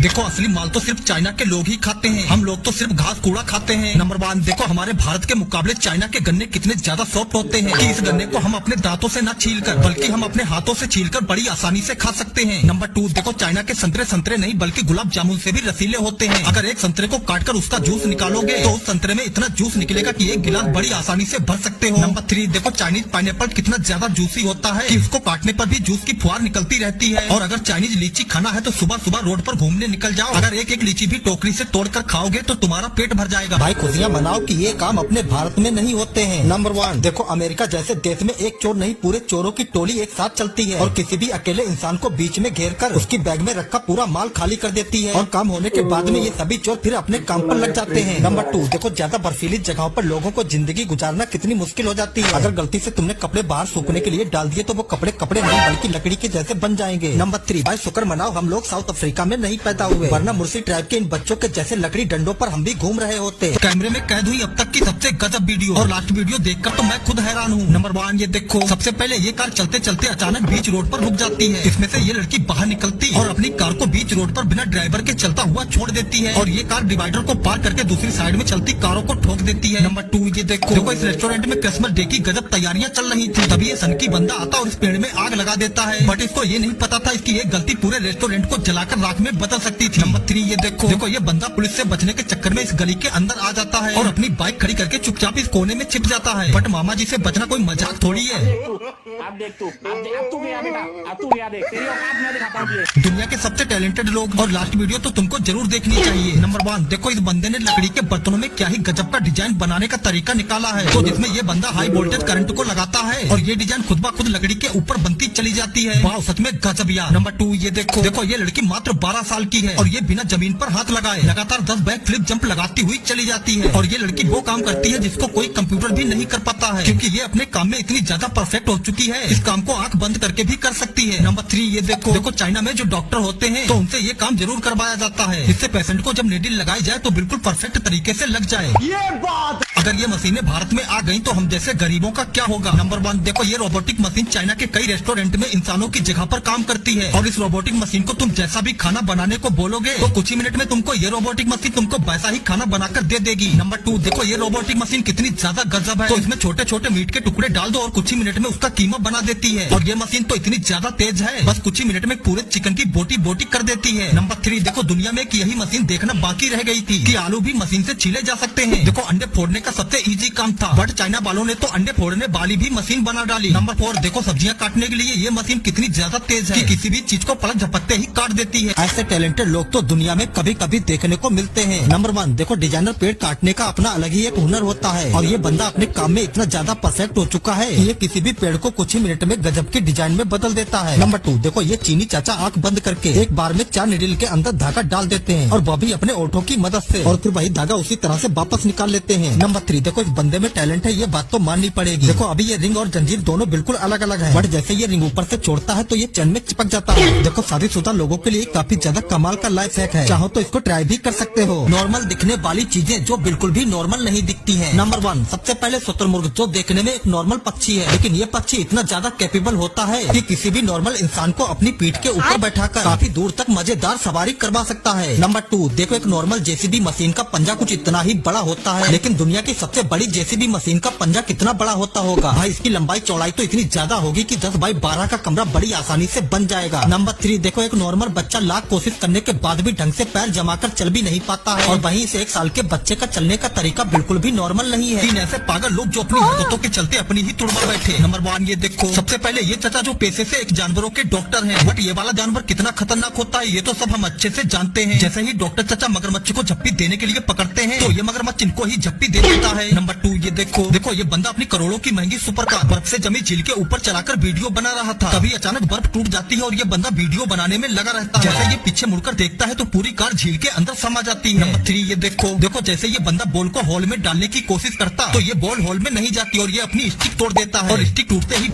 देखो असली माल तो सिर्फ चाइना के लोग ही खाते हैं, हम लोग तो सिर्फ घास कूड़ा खाते हैं। नंबर 1 देखो हमारे भारत के मुकाबले चाइना के गन्ने कितने ज्यादा सॉफ्ट होते हैं कि इस गन्ने को हम अपने दांतों से न छीलकर बल्कि हम अपने हाथों से छीलकर बड़ी आसानी से खा सकते हैं। नंबर 2 देखो चाइना के संतरे नहीं बल्कि गुलाब जामुन से भी रसीले होते हैं। अगर एक संतरे को काटकर उसका जूस निकालोगे तो उस संतरे में इतना जूस निकलेगा कि एक गिलास बड़ी आसानी से भर सकते हो। नंबर 3 देखो चाइनीज पाइनएप्पल कितना ज्यादा जूसी होता है कि उसको काटने पर भी जूस की फुहार निकलती रहती है। और अगर चाइनीज लीची खाना है तो सुबह सुबह रोड पर घूमने निकल जाओ, अगर एक एक लीची भी टोकरी से तोड़कर खाओगे तो तुम्हारा पेट भर जाएगा। भाई खुशियाँ मनाओ कि ये काम अपने भारत में नहीं होते हैं। नंबर 1 देखो अमेरिका जैसे देश में एक चोर नहीं पूरे चोरों की टोली एक साथ चलती है और किसी भी अकेले इंसान को बीच में घेर कर उसकी बैग में रखा पूरा माल खाली कर देती है और काम होने के बाद में ये सभी चोर फिर अपने काम पर लग जाते हैं। नंबर 2 देखो ज्यादा बर्फीली जगहों पर लोगों को जिंदगी गुजारना कितनी मुश्किल हो जाती है। अगर गलती से तुमने कपड़े बाहर सूखने के लिए डाल दिए तो वो कपड़े नहीं बल्कि लकड़ी के जैसे बन जाएंगे। नंबर 3 भाई शुक्र मनाओ हम लोग साउथ अफ्रीका में नहीं पैदा हुए, वरना मुर्सी ट्राइब के इन बच्चों के जैसे लकड़ी डंडों पर हम भी घूम रहे होते। कैमरे में कैद हुई अब तक की सबसे गजब वीडियो और लास्ट वीडियो देखकर तो मैं खुद हैरान हूँ। नंबर 1 ये देखो सबसे पहले ये कार चलते चलते अचानक बीच रोड पर रुक जाती है। इसमें से ये लड़की बाहर निकलती और अपनी कार को बीच रोड पर बिना ड्राइवर के चलता हुआ छोड़ देती है और ये कार डिवाइडर को पार करके दूसरी साइड में चलती कारों को ठोक देती है। नंबर 2 ये देखो इस रेस्टोरेंट में क्रिसमस डे की गजब तैयारियां चल रही थी, तभी ये सनकी बंदा आता और इस पेड़ में आग लगा देता है, बट इसको ये नहीं पता था इसकी एक गलती पूरे रेस्टोरेंट को जलाकर राख में बदल सकती थी। नंबर 3 ये देखो ये बंदा पुलिस से बचने के चक्कर में इस गली के अंदर आ जाता है और अपनी बाइक खड़ी करके चुपचाप इस कोने में छिप जाता है, बट मामा जी से बचना कोई मजाक थोड़ी है। अब तू गया बेटा, अब तू गया देख, तेरी औकात मैं दिखाता हूँ। दुनिया के सबसे टैलेंटेड लोग और लास्ट वीडियो तो तुमको जरूर देखनी चाहिए। नंबर 1 देखो इस बंदे ने लकड़ी के बर्तनों में क्या ही गजब का डिजाइन बनाने का तरीका निकाला है, तो जिसमें ये बंदा हाई वोल्टेज करंट को लगाता है और ये डिजाइन खुद ब खुद लकड़ी के ऊपर बनती चली जाती है। वाह सच में गजब यार। नंबर 2 ये देखो ये लड़की मात्र 12 साल की है और ये बिना जमीन पर हाथ लगाए लगातार 10 बैक फ्लिप जंप लगाती हुई चली जाती है और ये लड़की वो काम करती है जिसको कोई कंप्यूटर भी नहीं कर पाता है, क्योंकि ये अपने काम में इतनी ज्यादा परफेक्ट हो चुकी है इस काम को आंख बंद करके भी कर सकती है। नंबर 3 ये देखो चाइना में जो डॉक्टर होते हैं तो उनसे ये काम जरूर करवाया जाता है, इससे पेशेंट को जब नीडल लगाई जाए तो बिल्कुल परफेक्ट तरीके से लग जाए। ये बात अगर ये मशीनें भारत में आ गई तो हम जैसे गरीबों का क्या होगा। नंबर 1 देखो ये रोबोटिक मशीन चाइना के कई रेस्टोरेंट में इंसानों की जगह पर काम करती है और इस रोबोटिक मशीन को तुम जैसा भी खाना बनाने को बोलोगे तो कुछ ही मिनट में तुमको ये रोबोटिक मशीन तुमको वैसा ही खाना बनाकर दे देगी। नंबर 2 देखो ये रोबोटिक मशीन कितनी ज्यादा गजब है, तो इसमें छोटे छोटे मीट के टुकड़े डाल दो और कुछ ही मिनट में उसका कीमा बना देती है और ये मशीन तो इतनी ज्यादा तेज है बस कुछ ही मिनट में पूरे चिकन की बोटी कर देती है। नंबर 3 देखो दुनिया में एक यही मशीन देखना बाकी रह गई थी कि आलू भी मशीन से छीले जा सकते हैं। देखो अंडे फोड़ने का सबसे इजी काम था, बट चाइना वालों ने तो अंडे फोड़ने वाली भी मशीन बना डाली। नंबर 4 देखो सब्जियां काटने के लिए ये मशीन कितनी ज्यादा तेज है कि किसी भी चीज को पलक झपकते ही काट देती है। ऐसे टैलेंटेड लोग तो दुनिया में कभी कभी देखने को मिलते हैं। नंबर 1 देखो डिजाइनर पेड़ काटने का अपना अलग ही एक हुनर होता है और ये बंदा अपने काम में इतना ज्यादा परफेक्ट हो चुका है कि ये किसी भी पेड़ को कुछ ही मिनट में गजब के डिजाइन में बदल देता है। नंबर 2 देखो ये चीनी चाचा आंख बंद करके एक बार में 4 निडल के अंदर धागा डाल देते हैं और वो भी अपने ओठों की मदद से और फिर वही धागा उसी तरह से वापस निकाल लेते हैं। नंबर 3 देखो इस बंदे में टैलेंट है, ये बात तो माननी पड़ेगी। देखो अभी ये रिंग और जंजीर दोनों बिल्कुल अलग अलग है, बट जैसे ये रिंग ऊपर से छोड़ता है तो ये चैन में चिपक जाता है। देखो शादीशुदा लोगों के लिए काफी ज्यादा कमाल का लाइफ हैक है, चाहो तो इसको ट्राई भी कर सकते हो। नॉर्मल दिखने वाली चीजें जो बिल्कुल भी नॉर्मल नहीं दिखती है। नंबर 1 सबसे पहले शुतुरमुर्ग जो देखने में एक नॉर्मल पक्षी है, लेकिन ये पक्षी इतना ज्यादा कैपेबल होता है कि किसी भी नॉर्मल इंसान को अपनी पीठ के ऊपर बैठाकर काफी दूर तक मजेदार सवारी करवा सकता है। नंबर 2 देखो एक नॉर्मल जेसीबी मशीन का पंजा कुछ इतना ही बड़ा होता है, लेकिन दुनिया की सबसे बड़ी जेसीबी मशीन का पंजा कितना बड़ा होता होगा भाई, इसकी लंबाई चौड़ाई तो इतनी ज्यादा होगी कि 10 बाई 12 का कमरा बड़ी आसानी से बन जाएगा। नंबर 3 देखो एक नॉर्मल बच्चा लाख कोशिश करने के बाद भी ढंग से पैर जमाकर चल भी नहीं पाता है और वहीं से 1 साल के बच्चे का चलने का तरीका बिल्कुल भी नॉर्मल नहीं है। 3 ऐसे पागल लोग जो अपनी हरकतों के चलते अपनी ही तुड़वा बैठे। नंबर 1 ये देखो सबसे पहले ये चाचा जो पेशे से एक जानवरों के डॉक्टर हैं, बट ये वाला जानवर कितना खतरनाक होता है ये तो सब हम अच्छे से जानते हैं। जैसे ही डॉक्टर चाचा मगरमच्छ को झप्पी देने के लिए पकड़ते हैं तो ये मगरमच्छ इनको ही झप्पी दे देता है। नंबर 2 ये देखो ये बंदा अपनी करोड़ों की महंगी सुपर कार बर्फ से जमी झील के ऊपर चलाकर वीडियो बना रहा था, तभी अचानक बर्फ टूट जाती है और ये बंदा वीडियो बनाने में लगा रहता है। जैसे ये पीछे मुड़कर देखता है तो पूरी कार झील के अंदर समा जाती है। नंबर 3 ये देखो जैसे ये बंदा बॉल को हॉल में डालने की कोशिश करता तो ये बॉल हॉल में नहीं जाती और ये अपनी स्टिक तोड़ देता है और स्टिक टूटते ही